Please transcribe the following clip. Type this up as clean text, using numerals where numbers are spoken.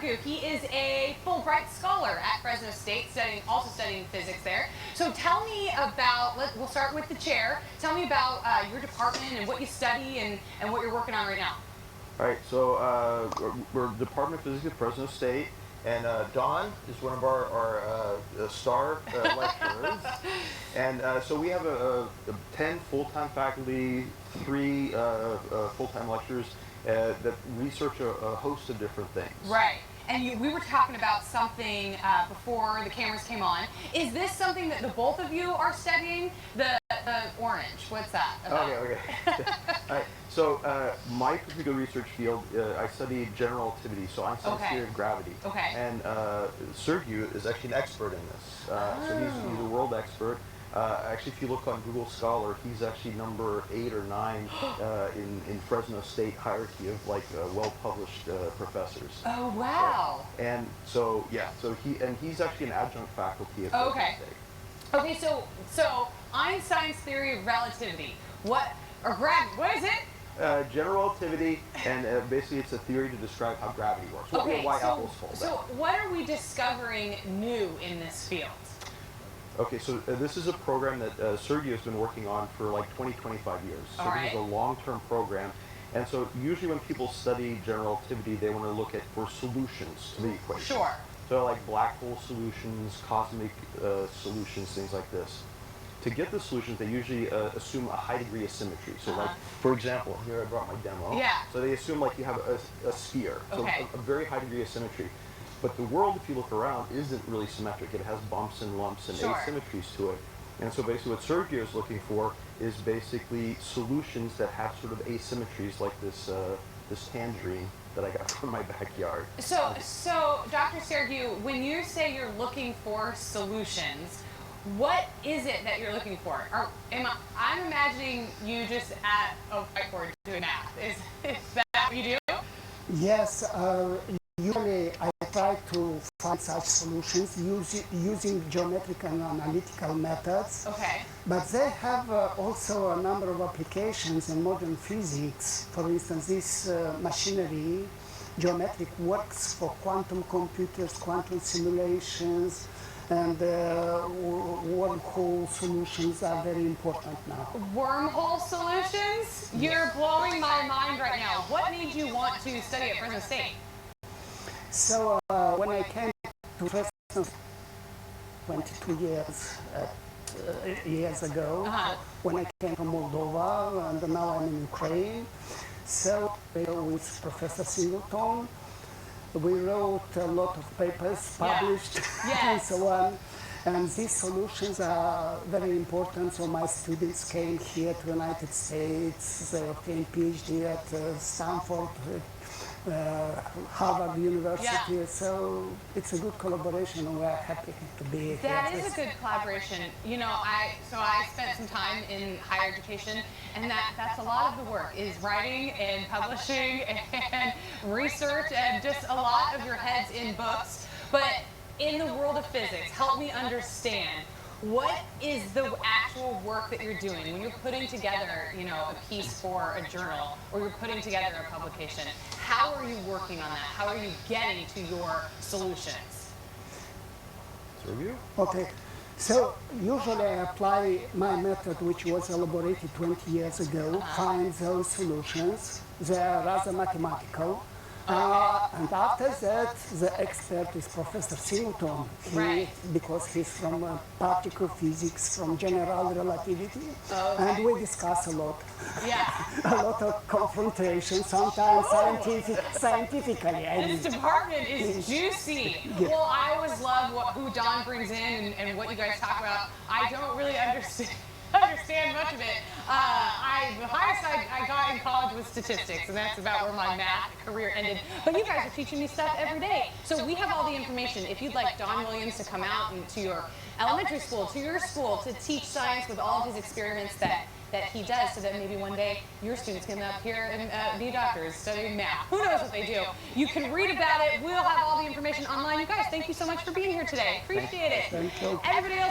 Sergiu. He is a Fulbright scholar at Fresno State, also studying physics there. So tell me about, we'll start with the chair. Tell me about your department and what you study and what you're working on right now. All right, so we're Department of Physics at Fresno State, and Don is one of our star lecturers. And so we have 10 full-time faculty, 3 full-time lecturers that research a host of different things. Right. And we were talking about something before the cameras came on. Is this something that the both of you are studying? The orange, what's that about? Okay. All right. So my particular research field, I study general relativity, so Einstein's theory of gravity. Okay. And Sergiu is actually an expert in this. So he's a world expert. Actually, if you look on Google Scholar, he's actually number 8 or 9 in Fresno State hierarchy of well-published professors. Oh wow! And so he's actually an adjunct faculty at Fresno State. Okay, so Einstein's theory of relativity. What is it? General relativity, and basically it's a theory to describe how gravity works. Why apples fall down. So what are we discovering new in this field? Okay, so this is a program that Sergiu has been working on for like 25 years. So this is a long-term program. And so usually when people study general relativity, they want to look for solutions to the equation. Sure. So like black hole solutions, cosmic solutions, things like this. To get the solutions, they usually assume a high degree of symmetry. So like, for example, here I brought my demo. Yeah. So they assume like you have a sphere. So a very high degree of symmetry. But the world, if you look around, isn't really symmetric. It has bumps and lumps and asymmetries to it. And so basically what Sergiu is looking for is basically solutions that have sort of asymmetries like this tangerine that I got from my backyard. So Dr. Sergiu, when you say you're looking for solutions, what is it that you're looking for? I'm imagining you just at a whiteboard doing math. Is that what you do? Yes. Usually I try to find such solutions using geometric and analytical methods. Okay. But they have also a number of applications in modern physics. For instance, this machinery, geometric, works for quantum computers, quantum simulations, and wormhole solutions are very important now. Wormhole solutions? You're blowing my mind right now. What made you want to study at Fresno State? So when I came to Fresno 22 years ago, when I came from Moldova, and now I'm in Ukraine, so with Professor Singleton, we wrote a lot of papers, published, and so on. And these solutions are very important, so my students came here to the United States, they obtained PhD at Stanford, Harvard University, so it's a good collaboration and we're happy to be here. That is a good collaboration. You know, I spent some time in higher education, and that's a lot of the work is writing and publishing and research and just a lot of your heads in books. But in the world of physics, help me understand, what is the actual work that you're doing when you're putting together, a piece for a journal or you're putting together a publication? How are you working on that? How are you getting to your solutions? Sergiu? Okay, so usually I apply my method, which was elaborated 20 years ago, find those solutions. They are rather mathematical. And after that, the expert is Professor Singleton, because he's from particle physics, from general relativity, and we discuss a lot. A lot of confrontation, sometimes scientifically. This department is juicy. Well, I always love who Don brings in and what you guys talk about. I don't really understand much of it. The highest I got in college was statistics, and that's about where my math career ended. But you guys are teaching me stuff every day. So we have all the information. If you'd like Don Williams to come out to your elementary school, to your school, to teach science with all of his experiments that he does, so that maybe one day your students can up here and be doctors studying math. Who knows what they do? You can read about it. We'll have all the information online. You guys, thank you so much for being here today. Appreciate it. Thank you. Everybody else